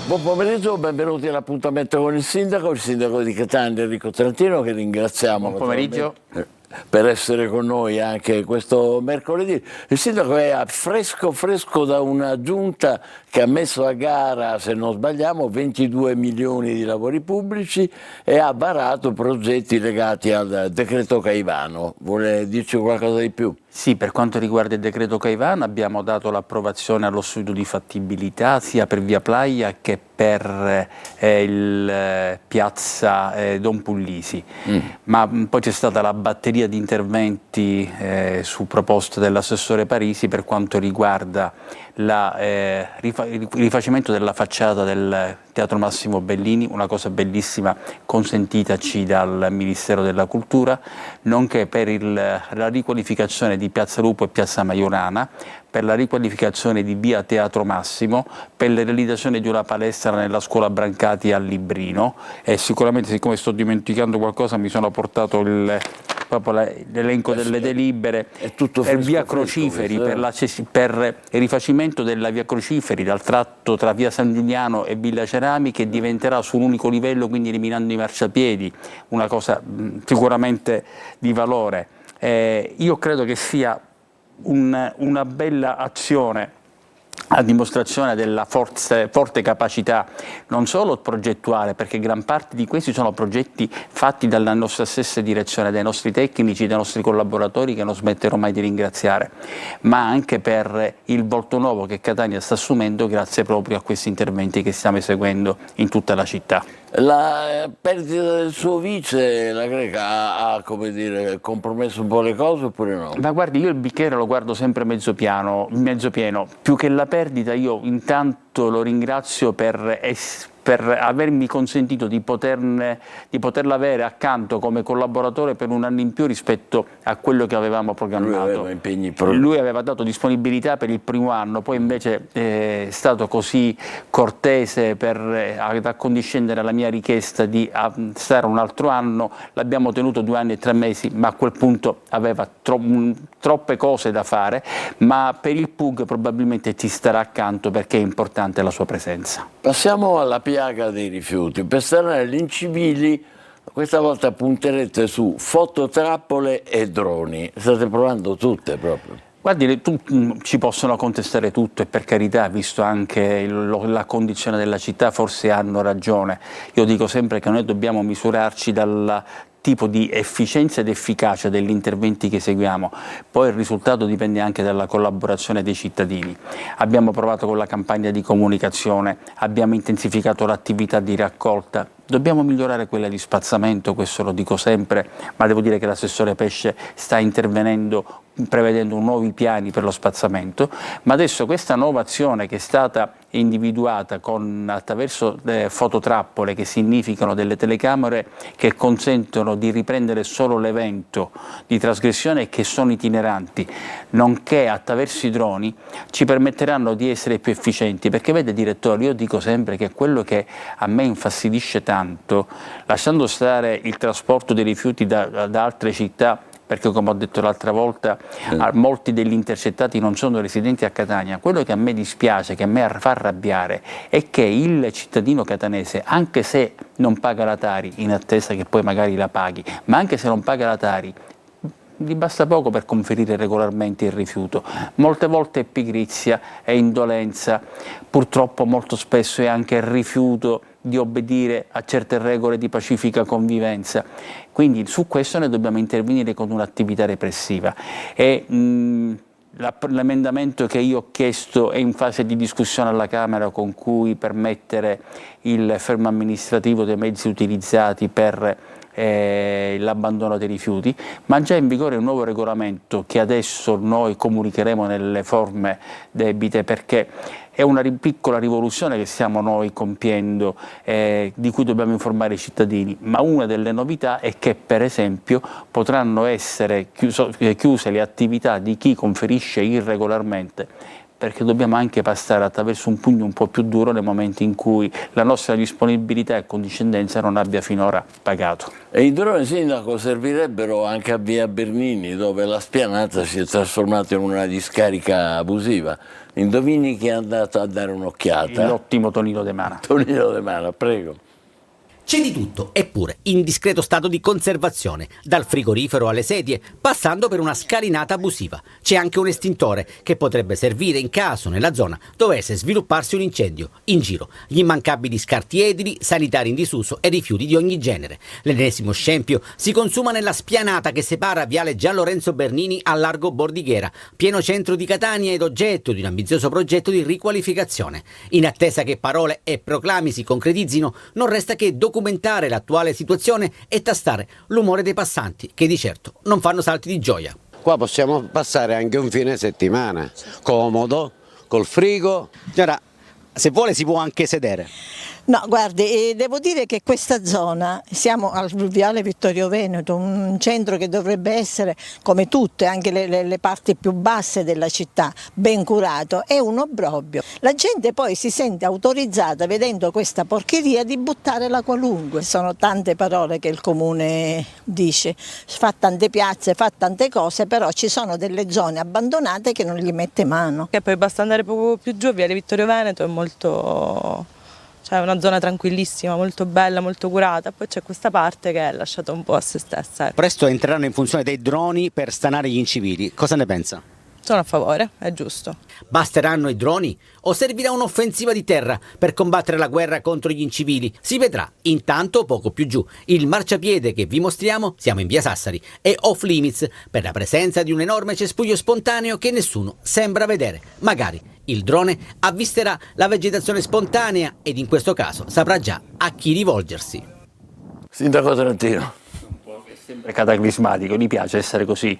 Buon pomeriggio, benvenuti all'appuntamento con il sindaco di Catania, Enrico Trentino, che ringraziamo. Buon pomeriggio. Per essere con noi anche questo mercoledì. Il sindaco è fresco da una giunta che ha messo a gara, se non sbagliamo, 22 milioni di lavori pubblici e ha varato progetti legati al decreto Caivano. Vuole dirci qualcosa di più? Sì, per quanto riguarda il decreto Caivano abbiamo dato l'approvazione allo studio di fattibilità sia per Via Playa che per il piazza Don Puglisi, ma poi c'è stata la batteria di interventi su proposta dell'assessore Parisi per quanto riguarda il rifacimento della facciata del Teatro Massimo Bellini, una cosa bellissima consentitaci dal Ministero della Cultura, nonché per la riqualificazione di Piazza Lupo e Piazza Maiorana, per la riqualificazione di Via Teatro Massimo, per la realizzazione di una palestra nella scuola Brancati a Librino e sicuramente, siccome sto dimenticando qualcosa, mi sono portato proprio l'elenco delle delibere per Via Crociferi, per il rifacimento della Via Crociferi dal tratto tra Via San Giuliano e Villa Cerami, che diventerà su un unico livello, quindi eliminando i marciapiedi, una cosa sicuramente di valore. Io credo che sia una bella azione a dimostrazione della forte capacità non solo progettuale, perché gran parte di questi sono progetti fatti dalla nostra stessa direzione, dai nostri tecnici, dai nostri collaboratori che non smetterò mai di ringraziare, ma anche per il volto nuovo che Catania sta assumendo grazie proprio a questi interventi che stiamo eseguendo in tutta la città. La perdita del suo vice, la Greca, ha come dire, compromesso un po' le cose oppure no? Ma guardi, io il bicchiere lo guardo sempre mezzo pieno. Più che la perdita, io intanto lo ringrazio per avermi consentito di poterla avere accanto come collaboratore per un anno in più rispetto a quello che avevamo programmato. Lui aveva dato disponibilità per il primo anno, poi invece è stato così cortese ad accondiscendere alla mia richiesta di stare un altro anno. L'abbiamo tenuto 2 anni e 3 mesi, ma a quel punto aveva troppe cose da fare, ma per il PUG probabilmente ci starà accanto perché è importante la sua presenza. Passiamo alla piaga dei rifiuti. Per stanare gli incivili, questa volta punterete su fototrappole e droni. State provando tutte proprio. Guardi, ci possono contestare tutto e per carità, visto anche la condizione della città, forse hanno ragione. Io dico sempre che noi dobbiamo misurarci dal tipo di efficienza ed efficacia degli interventi che eseguiamo, poi il risultato dipende anche dalla collaborazione dei cittadini. Abbiamo provato con la campagna di comunicazione, abbiamo intensificato l'attività di raccolta, dobbiamo migliorare quella di spazzamento, questo lo dico sempre, ma devo dire che l'assessore Pesce sta intervenendo prevedendo nuovi piani per lo spazzamento, ma adesso questa nuova azione che è stata individuata attraverso fototrappole, che significano delle telecamere che consentono di riprendere solo l'evento di trasgressione e che sono itineranti, nonché attraverso i droni, ci permetteranno di essere più efficienti, perché vede direttore, io dico sempre che quello che a me infastidisce tanto, lasciando stare il trasporto dei rifiuti da altre città, perché come ho detto l'altra volta, molti degli intercettati non sono residenti a Catania. Quello che a me dispiace, che a me fa arrabbiare, è che il cittadino catanese, anche se non paga la Tari, in attesa che poi magari la paghi, ma anche se non paga la Tari, gli basta poco per conferire regolarmente il rifiuto. Molte volte è pigrizia, è indolenza, purtroppo molto spesso è anche il rifiuto di obbedire a certe regole di pacifica convivenza. Quindi su questo noi dobbiamo intervenire con un'attività repressiva. L'emendamento che io ho chiesto è in fase di discussione alla Camera, con cui permettere il fermo amministrativo dei mezzi utilizzati per l'abbandono dei rifiuti, ma già in vigore un nuovo regolamento che adesso noi comunicheremo nelle forme debite, perché è una piccola rivoluzione che stiamo noi compiendo, di cui dobbiamo informare i cittadini, ma una delle novità è che per esempio potranno essere chiuse le attività di chi conferisce irregolarmente perché dobbiamo anche passare attraverso un pugno un po' più duro nel momento in cui la nostra disponibilità e condiscendenza non abbia finora pagato. E i droni, sindaco, servirebbero anche a via Bernini, dove la spianata si è trasformata in una discarica abusiva. Indovini chi è andato a dare un'occhiata? L'ottimo Tonino De Mana. Tonino De Mana, prego. C'è di tutto, eppure in discreto stato di conservazione, dal frigorifero alle sedie, passando per una scalinata abusiva. C'è anche un estintore che potrebbe servire in caso nella zona dovesse svilupparsi un incendio. In giro, gli immancabili scarti edili, sanitari in disuso e rifiuti di ogni genere. L'ennesimo scempio si consuma nella spianata che separa viale Gian Lorenzo Bernini a largo Bordighera, pieno centro di Catania ed oggetto di un ambizioso progetto di riqualificazione. In attesa che parole e proclami si concretizzino, non resta che documentare l'attuale situazione e tastare l'umore dei passanti, che di certo non fanno salti di gioia. Qua possiamo passare anche un fine settimana, comodo, col frigo. Signora, se vuole si può anche sedere. No, guardi, devo dire che questa zona, siamo al Viale Vittorio Veneto, un centro che dovrebbe essere, come tutte, anche le parti più basse della città, ben curato, è un obbrobrio. La gente poi si sente autorizzata, vedendo questa porcheria, di buttare la qualunque. Sono tante parole che il comune dice, fa tante piazze, fa tante cose, però ci sono delle zone abbandonate che non gli mette mano. E poi basta andare poco più giù, Viale Vittorio Veneto è molto... Cioè è una zona tranquillissima, molto bella, molto curata, poi c'è questa parte che è lasciata un po' a se stessa. Presto entreranno in funzione dei droni per stanare gli incivili. Cosa ne pensa? Sono a favore, è giusto. Basteranno i droni o servirà un'offensiva di terra per combattere la guerra contro gli incivili? Si vedrà. Intanto, poco più giù, il marciapiede che vi mostriamo, siamo in via Sassari, è off limits per la presenza di un enorme cespuglio spontaneo che nessuno sembra vedere. Magari il drone avvisterà la vegetazione spontanea ed in questo caso saprà già a chi rivolgersi. Sindaco Trentino. Sempre cataclismatico, mi piace essere così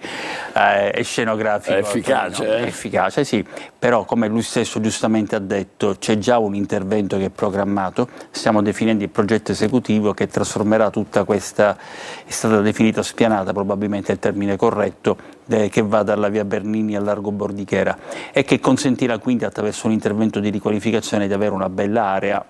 scenografico. È efficace, no? È efficace, sì, però come lui stesso giustamente ha detto c'è già un intervento che è programmato, stiamo definendo il progetto esecutivo che trasformerà tutta questa, è stata definita spianata, probabilmente è il termine corretto, che va dalla via Bernini al largo Bordighera e che consentirà quindi attraverso un intervento di riqualificazione di avere una bella area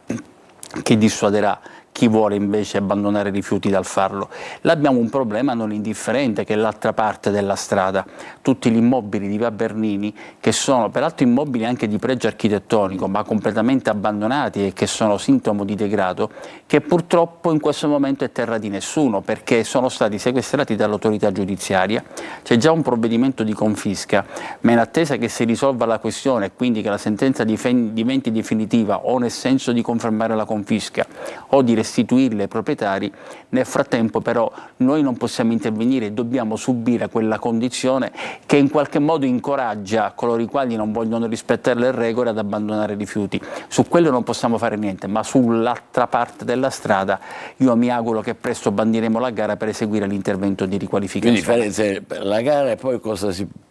che dissuaderà chi vuole invece abbandonare rifiuti dal farlo. Là abbiamo un problema non indifferente che è l'altra parte della strada, tutti gli immobili di via Bernini che sono peraltro immobili anche di pregio architettonico ma completamente abbandonati e che sono sintomo di degrado, che purtroppo in questo momento è terra di nessuno perché sono stati sequestrati dall'autorità giudiziaria, c'è già un provvedimento di confisca, ma in attesa che si risolva la questione e quindi che la sentenza diventi definitiva o nel senso di confermare la confisca o di restituirle ai proprietari, nel frattempo però noi non possiamo intervenire e dobbiamo subire quella condizione che in qualche modo incoraggia coloro i quali non vogliono rispettare le regole ad abbandonare rifiuti. Su quello non possiamo fare niente, ma sull'altra parte della strada io mi auguro che presto bandiremo la gara per eseguire l'intervento di riqualificazione. Quindi farete la gara e poi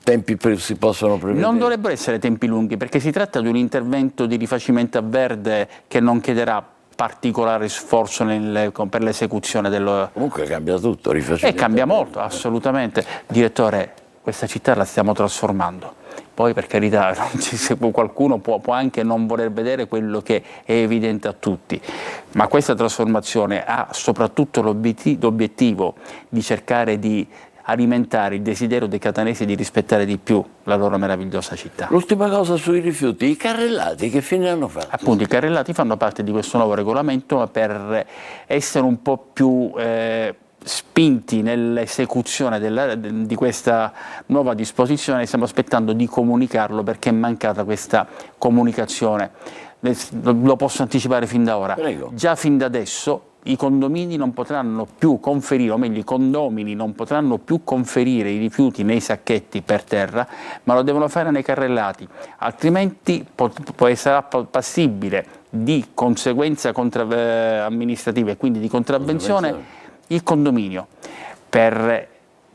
tempi si possono prevedere? Non dovrebbero essere tempi lunghi perché si tratta di un intervento di rifacimento a verde che non chiederà particolare sforzo per l'esecuzione dello... Comunque cambia tutto, rifacimento. Cambia molto, assolutamente. Direttore, questa città la stiamo trasformando. Poi per carità, qualcuno può anche non voler vedere quello che è evidente a tutti, ma questa trasformazione ha soprattutto l'obiettivo di cercare di alimentare il desiderio dei catanesi di rispettare di più la loro meravigliosa città. L'ultima cosa sui rifiuti, i carrellati che fine hanno fatto? Appunto, i carrellati fanno parte di questo nuovo regolamento, ma per essere un po' più spinti nell'esecuzione di questa nuova disposizione stiamo aspettando di comunicarlo perché è mancata questa comunicazione. Lo posso anticipare fin da ora. Prego. Già fin da adesso i condomini non potranno più conferire, o meglio i condomini non potranno più conferire i rifiuti nei sacchetti per terra, ma lo devono fare nei carrellati, altrimenti sarà passibile di conseguenza amministrativa e quindi di contravvenzione il condominio. Per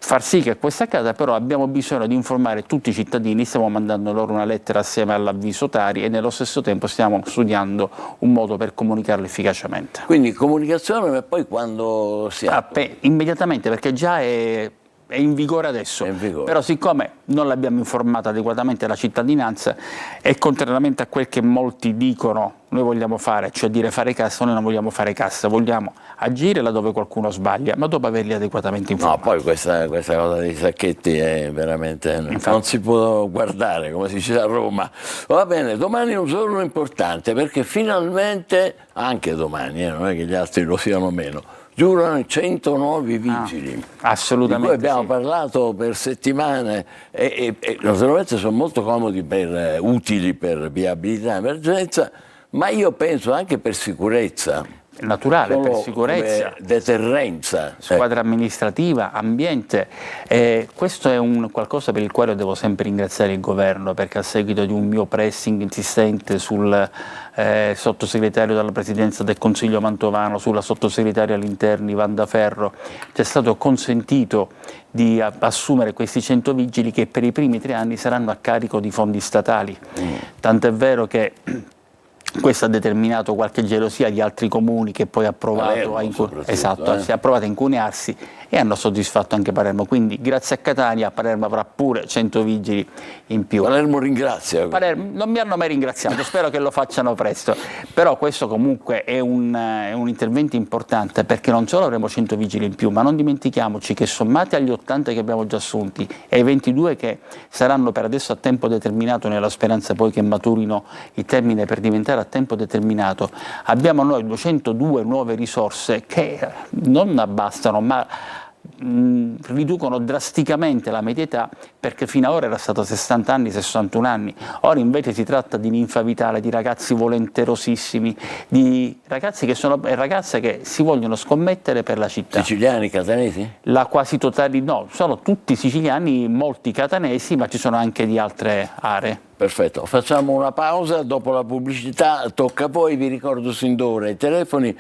far sì che questa accada però abbiamo bisogno di informare tutti i cittadini, stiamo mandando loro una lettera assieme all'avviso Tari e nello stesso tempo stiamo studiando un modo per comunicarlo efficacemente. Quindi comunicazione e poi quando si apre? Immediatamente perché già è è in vigore adesso, È in vigore. però siccome non l'abbiamo informata adeguatamente la cittadinanza e contrariamente a quel che molti dicono noi vogliamo fare, cioè dire fare cassa, noi non vogliamo fare cassa, vogliamo agire laddove qualcuno sbaglia, ma dopo averli adeguatamente No, informati. poi questa cosa dei sacchetti è veramente... non si può guardare, come si dice a Roma. Va bene, domani è un giorno importante perché finalmente, anche domani, non è che gli altri lo siano meno, giurano 100 nuovi vigili. Assolutamente Di cui abbiamo sì. parlato per settimane e naturalmente sono molto comodi utili per viabilità e emergenza, ma io penso anche per sicurezza. È naturale, per Solo sicurezza. come deterrenza. Squadra amministrativa, ambiente, questo è un qualcosa per il quale devo sempre ringraziare il governo, perché a seguito di un mio pressing insistente sul sottosegretario della Presidenza del Consiglio Mantovano, sulla sottosegretaria all'interno Wanda Ferro, ci è stato consentito di assumere questi 100 vigili che per i primi 3 anni saranno a carico di fondi statali, tant'è vero che questo ha determinato qualche gelosia di altri comuni che poi ha provato si è provato a incunearsi e hanno soddisfatto anche Palermo, quindi grazie a Catania Palermo avrà pure 100 vigili in più. Palermo ringrazia. Palermo, non mi hanno mai ringraziato, spero che lo facciano presto, però questo comunque è un intervento importante perché non solo avremo 100 vigili in più, ma non dimentichiamoci che sommati agli 80 che abbiamo già assunti e ai 22 che saranno per adesso a tempo determinato nella speranza poi che maturino il termine per diventare a tempo determinato, abbiamo noi 202 nuove risorse che non bastano ma riducono drasticamente la media età, perché fino ad ora era stato 60 anni, 61 anni, ora invece si tratta di ninfa vitale, di ragazzi volenterosissimi, di ragazzi che sono ragazze che si vogliono scommettere per la città. Siciliani, catanesi? La quasi totalità, no, sono tutti siciliani, molti catanesi, ma ci sono anche di altre aree. Perfetto, facciamo una pausa, dopo la pubblicità tocca poi, vi ricordo sin d'ora i telefoni,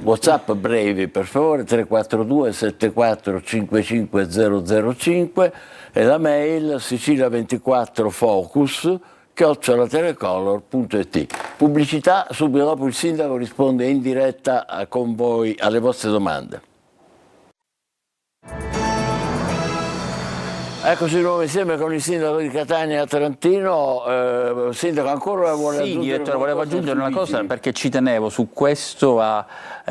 WhatsApp brevi per favore, 342 74 55 005 e la mail sicilia24focus@telecolor.it. Pubblicità, subito dopo il sindaco risponde in diretta con voi alle vostre domande. Eccoci nuovo insieme con il sindaco di Catania Trentino. Sindaco, ancora vuole aggiungere? Sì, direttore, volevo aggiungere una cosa vigili? perché ci tenevo su questo a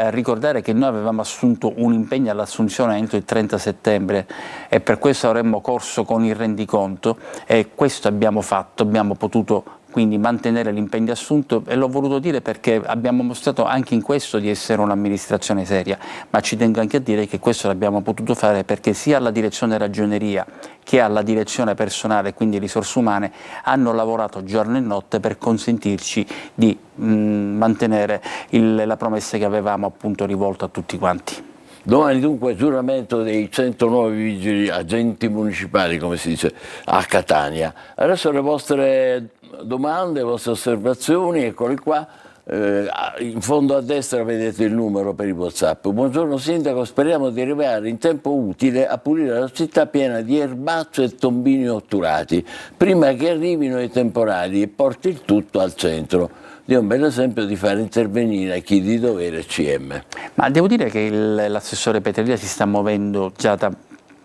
ricordare che noi avevamo assunto un impegno all'assunzione entro il 30 settembre e per questo avremmo corso con il rendiconto e questo abbiamo fatto, abbiamo potuto quindi mantenere l'impegno assunto e l'ho voluto dire perché abbiamo mostrato anche in questo di essere un'amministrazione seria, ma ci tengo anche a dire che questo l'abbiamo potuto fare perché sia alla direzione ragioneria che alla direzione personale, quindi risorse umane, hanno lavorato giorno e notte per consentirci di mantenere la promessa che avevamo appunto rivolto a tutti quanti. Domani dunque giuramento dei 100 nuovi vigili agenti municipali, come si dice, a Catania. Adesso le vostre domande, le vostre osservazioni, eccole qua. In fondo a destra vedete il numero per i WhatsApp. Buongiorno Sindaco, speriamo di arrivare in tempo utile a pulire la città piena di erbacce e tombini otturati, prima che arrivino i temporali e porti il tutto al centro. Dio un bel esempio di far intervenire chi di dovere CM. Ma devo dire che l'assessore Petrella si sta muovendo già da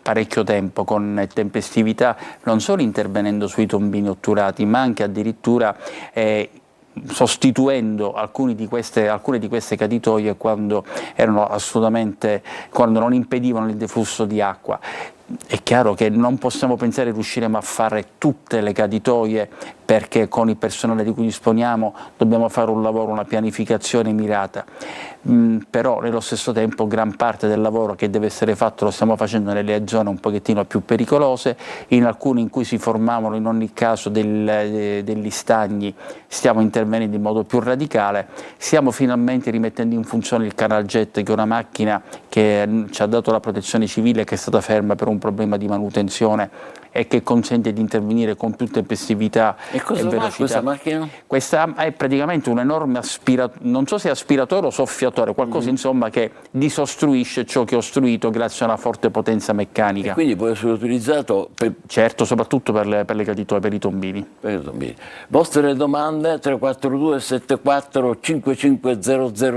parecchio tempo con tempestività, non solo intervenendo sui tombini otturati, ma anche addirittura sostituendo alcune di queste caditoie quando non impedivano il deflusso di acqua. È chiaro che non possiamo pensare che riusciremo a fare tutte le caditoie perché con il personale di cui disponiamo dobbiamo fare un lavoro, una pianificazione mirata, però nello stesso tempo gran parte del lavoro che deve essere fatto lo stiamo facendo nelle zone un pochettino più pericolose, in alcune in cui si formavano in ogni caso degli stagni stiamo intervenendo in modo più radicale, stiamo finalmente rimettendo in funzione il canal jet, che è una macchina che ci ha dato la protezione civile, che è stata ferma per un problema di manutenzione e che consente di intervenire con più tempestività e velocità. Questa macchina? Questa è praticamente un enorme aspiratore, non so se è aspiratore o soffiatore, qualcosa insomma che disostruisce ciò che è ostruito grazie a una forte potenza meccanica. E quindi può essere utilizzato per... Certo, soprattutto per le caditoie, per i tombini. Per i tombini. Vostre domande 342 74 55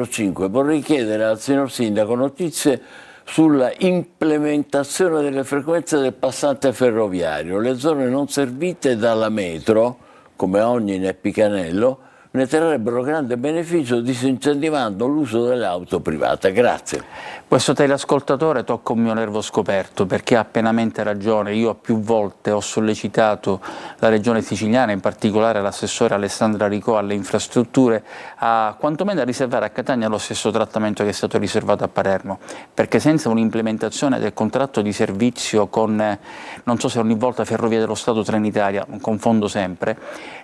005. Vorrei chiedere al signor Sindaco notizie sulla implementazione delle frequenze del passante ferroviario. Le zone non servite dalla metro, come Ognina e Picanello, ne trarrebbero grande beneficio disincentivando l'uso delle auto private. Grazie. Questo teleascoltatore tocca un mio nervo scoperto, perché ha pienamente ragione. Io più volte ho sollecitato la Regione Siciliana, in particolare l'assessore Alessandra Ricò alle infrastrutture, a quantomeno a riservare a Catania lo stesso trattamento che è stato riservato a Palermo, perché senza un'implementazione del contratto di servizio con, non so se ogni volta Ferrovie dello Stato, Trenitalia, confondo sempre,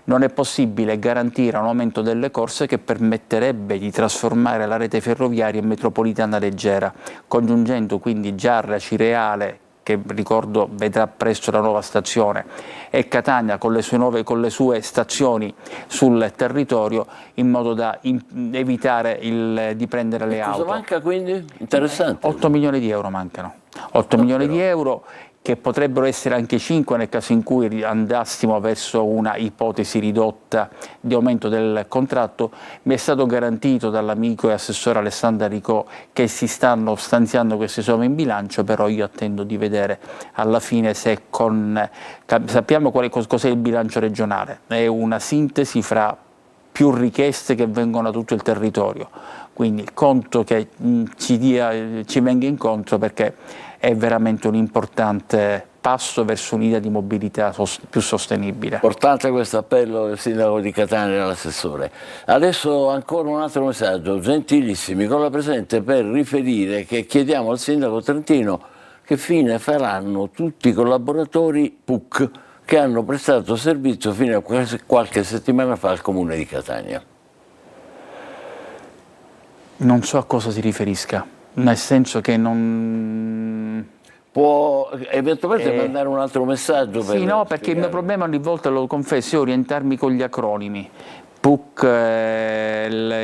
non è possibile garantire un aumento delle corse che permetterebbe di trasformare la rete ferroviaria in metropolitana leggera, congiungendo quindi Giarra, Cireale, che ricordo vedrà presto la nuova stazione, e Catania con le sue stazioni sul territorio, in modo da evitare di prendere le auto. Cosa manca quindi? Interessante. 8 milioni di euro mancano. 8 milioni di euro che potrebbero essere anche 5 nel caso in cui andassimo verso una ipotesi ridotta di aumento del contratto. Mi è stato garantito dall'amico e assessore Alessandra Ricò che si stanno stanziando queste somme in bilancio, però io attendo di vedere alla fine se sappiamo cos'è il bilancio regionale, è una sintesi fra più richieste che vengono da tutto il territorio, quindi conto che ci venga incontro, perché è veramente un importante passo verso un'idea di mobilità più sostenibile. Importante questo appello del sindaco di Catania e all'assessore. Adesso ancora un altro messaggio, gentilissimi, con la presente per riferire che chiediamo al sindaco trentino che fine faranno tutti i collaboratori PUC che hanno prestato servizio fino a qualche settimana fa al comune di Catania. Non so a cosa si riferisca, nel senso che non... Può eventualmente mandare un altro messaggio? Sì, no, perché il mio problema ogni volta, lo confesso, è orientarmi con gli acronimi, PUC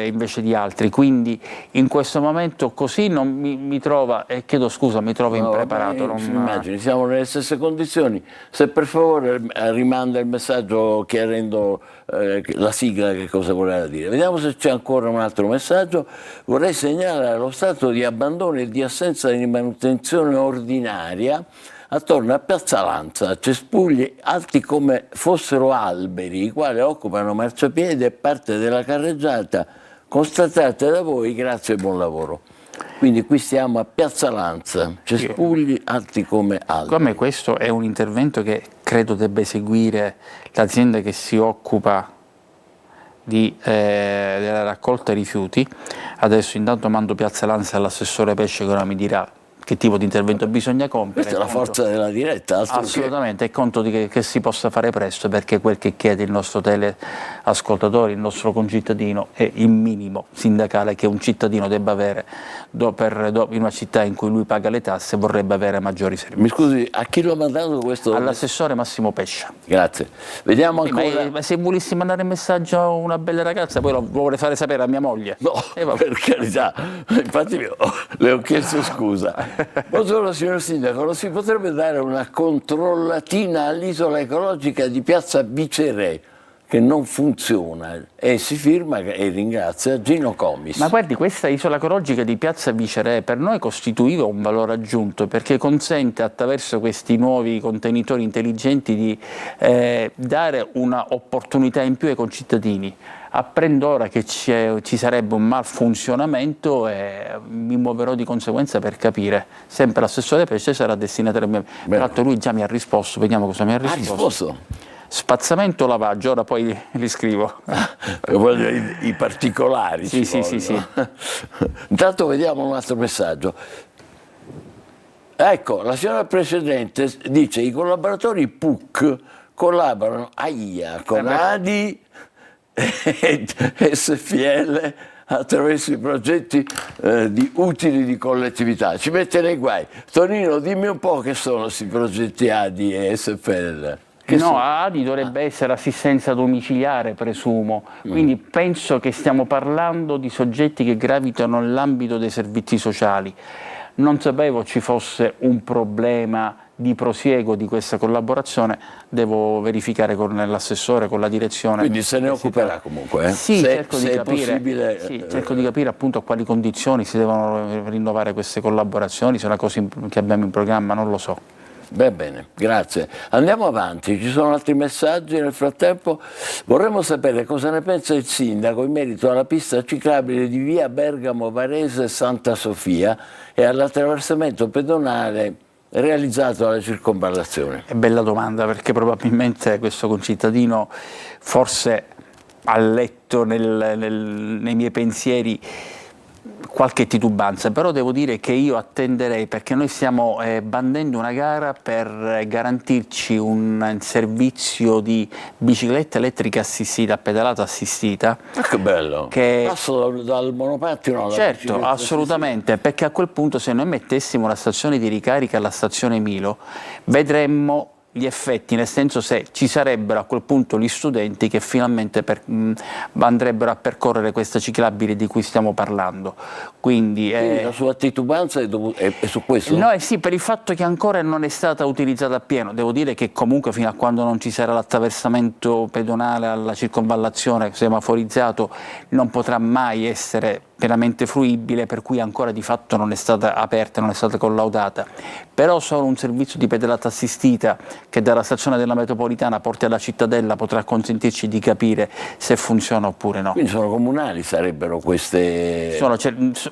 invece di altri, quindi in questo momento così non mi trova, e chiedo scusa, mi trovo impreparato. Immagini, siamo nelle stesse condizioni. Se per favore rimanda il messaggio chiarendo la sigla che cosa voleva dire. Vediamo se c'è ancora un altro messaggio. Vorrei segnalare lo stato di abbandono e di assenza di manutenzione ordinaria attorno a Piazza Lanza, cespugli alti come fossero alberi, i quali occupano marciapiede e parte della carreggiata, constatate da voi, grazie e buon lavoro. Quindi qui siamo a Piazza Lanza, cespugli alti come alberi. Come questo è un intervento che credo debba eseguire l'azienda che si occupa della raccolta rifiuti. Adesso intanto mando Piazza Lanza all'assessore Pesce, che ora mi dirà che tipo di intervento bisogna compiere. Questa è la forza della diretta. Assolutamente, è conto che si possa fare presto, perché quel che chiede il nostro teleascoltatore, il nostro concittadino, è il minimo sindacale che un cittadino debba avere in una città in cui lui paga le tasse, vorrebbe avere maggiori servizi. Mi scusi, a chi l'ho mandato questo? All'assessore Massimo Pescia. Grazie. Vediamo ancora. Ma se volessi mandare un messaggio a una bella ragazza, poi lo vuole fare sapere a mia moglie. No, per carità, infatti le ho chiesto scusa. Buongiorno signor Sindaco, non si potrebbe dare una controllatina all'isola ecologica di Piazza Viceré che non funziona, e si firma e ringrazia Gino Comis. Ma guardi, questa isola ecologica di Piazza Viceré per noi costituiva un valore aggiunto, perché consente attraverso questi nuovi contenitori intelligenti di dare un'opportunità in più ai concittadini. Apprendo ora che ci sarebbe un malfunzionamento e mi muoverò di conseguenza per capire. Sempre l'assessore Pesce sarà destinatario a me. Peraltro lui già mi ha risposto, vediamo cosa mi ha risposto. Ha risposto? Spazzamento o lavaggio, ora poi li scrivo. Voglio i particolari. Sì. Intanto vediamo un altro messaggio. Ecco, la signora precedente dice i collaboratori PUC collaborano con ADI e SFL attraverso i progetti di utili di collettività. Ci mette nei guai. Tonino, dimmi un po' che sono questi progetti ADI e SFL. ADI dovrebbe essere assistenza domiciliare, presumo, quindi penso che stiamo parlando di soggetti che gravitano nell'ambito dei servizi sociali. non sapevo ci fosse un problema di prosieguo di questa collaborazione, devo verificare con l'assessore, con la direzione. Quindi se ne occuperà comunque? Sì, cerco di è capire, possibile... sì, cerco di capire appunto a quali condizioni si devono rinnovare queste collaborazioni, se è una cosa che abbiamo in programma, non lo so. Va bene, grazie. Andiamo avanti, ci sono altri messaggi nel frattempo. Vorremmo sapere cosa ne pensa il sindaco in merito alla pista ciclabile di via Bergamo Varese Santa Sofia e all'attraversamento pedonale realizzato alla circonvallazione. È bella domanda, perché probabilmente questo concittadino forse ha letto nei miei pensieri qualche titubanza, però devo dire che io attenderei, perché noi stiamo bandendo una gara per garantirci un servizio di bicicletta elettrica assistita, pedalata assistita. Che bello! Passo dal monopattino alla Certo, assolutamente, perché a quel punto se noi mettessimo la stazione di ricarica alla stazione Milo, vedremmo gli effetti, nel senso se ci sarebbero a quel punto gli studenti che finalmente andrebbero a percorrere questa ciclabile di cui stiamo parlando. Quindi la sua titubanza è su questo? No, sì, per il fatto che ancora non è stata utilizzata appieno. Devo dire che comunque fino a quando non ci sarà l'attraversamento pedonale alla circonvallazione semaforizzato non potrà mai essere pienamente fruibile, per cui ancora di fatto non è stata aperta, non è stata collaudata. Però solo un servizio di pedalata assistita che dalla stazione della metropolitana porti alla cittadella potrà consentirci di capire se funziona oppure no. Quindi sono comunali, sarebbero queste...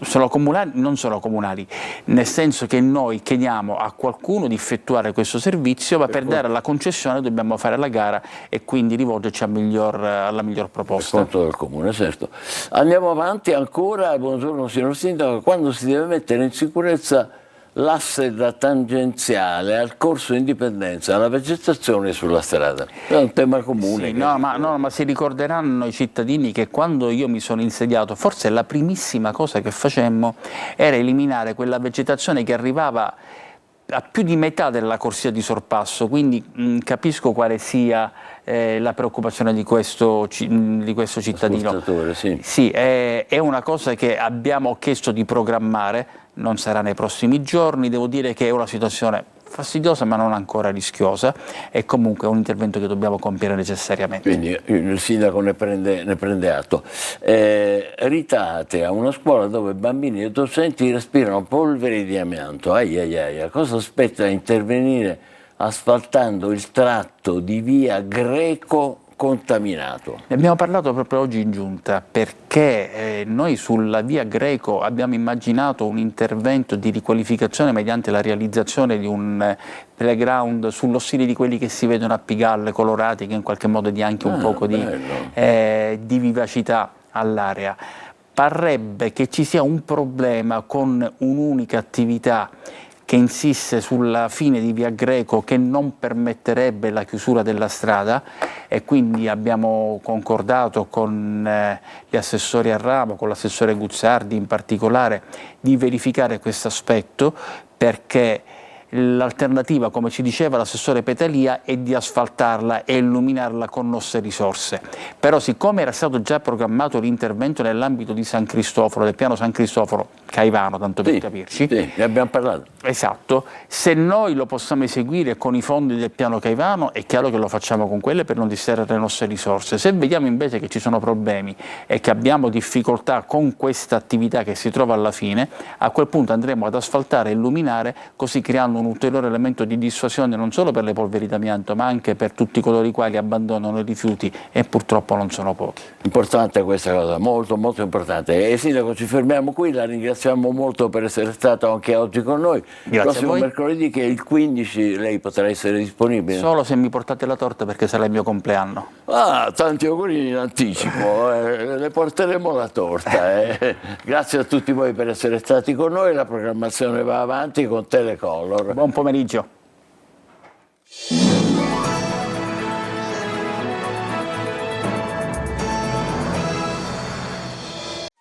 Sono comunali, non sono comunali, nel senso che noi chiediamo a qualcuno di effettuare questo servizio, ma per dare la concessione dobbiamo fare la gara e quindi rivolgerci alla miglior proposta. Per conto del comune, certo. Andiamo avanti ancora. Buongiorno signor Sindaco, quando si deve mettere in sicurezza l'asse da tangenziale al corso Indipendenza, alla vegetazione sulla strada? È un tema comune. Sì, ma si ricorderanno i cittadini che quando io mi sono insediato, forse la primissima cosa che facemmo era eliminare quella vegetazione che arrivava a più di metà della corsia di sorpasso, quindi capisco quale sia la preoccupazione di questo cittadino. Sì. Sì, è una cosa che abbiamo chiesto di programmare, non sarà nei prossimi giorni, devo dire che è una situazione fastidiosa ma non ancora rischiosa, e comunque è un intervento che dobbiamo compiere necessariamente. Quindi il sindaco ne prende atto. Ritate a una scuola dove bambini e docenti respirano polveri di amianto. Cosa aspetta a intervenire asfaltando il tratto di via Greco contaminato? Ne abbiamo parlato proprio oggi in giunta, perché noi sulla via Greco abbiamo immaginato un intervento di riqualificazione mediante la realizzazione di un playground sullo stile di quelli che si vedono a Pigalle, colorati, che in qualche modo dia anche un poco di vivacità all'area. Parrebbe che ci sia un problema con un'unica attività che insiste sulla fine di via Greco, che non permetterebbe la chiusura della strada, e quindi abbiamo concordato con gli assessori a ramo, con l'assessore Guzzardi in particolare, di verificare questo aspetto, perché l'alternativa, come ci diceva l'assessore Petalia, è di asfaltarla e illuminarla con nostre risorse. Però siccome era stato già programmato l'intervento nell'ambito di San Cristoforo, del piano San Cristoforo Caivano, tanto per capirci. Sì, ne abbiamo parlato. Esatto, se noi lo possiamo eseguire con i fondi del piano Caivano è chiaro che lo facciamo con quelle per non distrarre le nostre risorse. Se vediamo invece che ci sono problemi e che abbiamo difficoltà con questa attività che si trova alla fine, a quel punto andremo ad asfaltare e illuminare, così creando un ulteriore elemento di dissuasione non solo per le polveri d'amianto ma anche per tutti coloro i quali abbandonano i rifiuti, e purtroppo non sono pochi. Importante questa cosa, molto molto importante. E Sindaco, ci fermiamo qui, la ringraziamo molto per essere stato anche oggi con noi. Grazie. Prossimo mercoledì, che è il 15, lei potrà essere disponibile? Solo se mi portate la torta, perché sarà il mio compleanno. Tanti auguri in anticipo, le porteremo la torta. Grazie a tutti voi per essere stati con noi, la programmazione va avanti con Telecolor. Buon pomeriggio.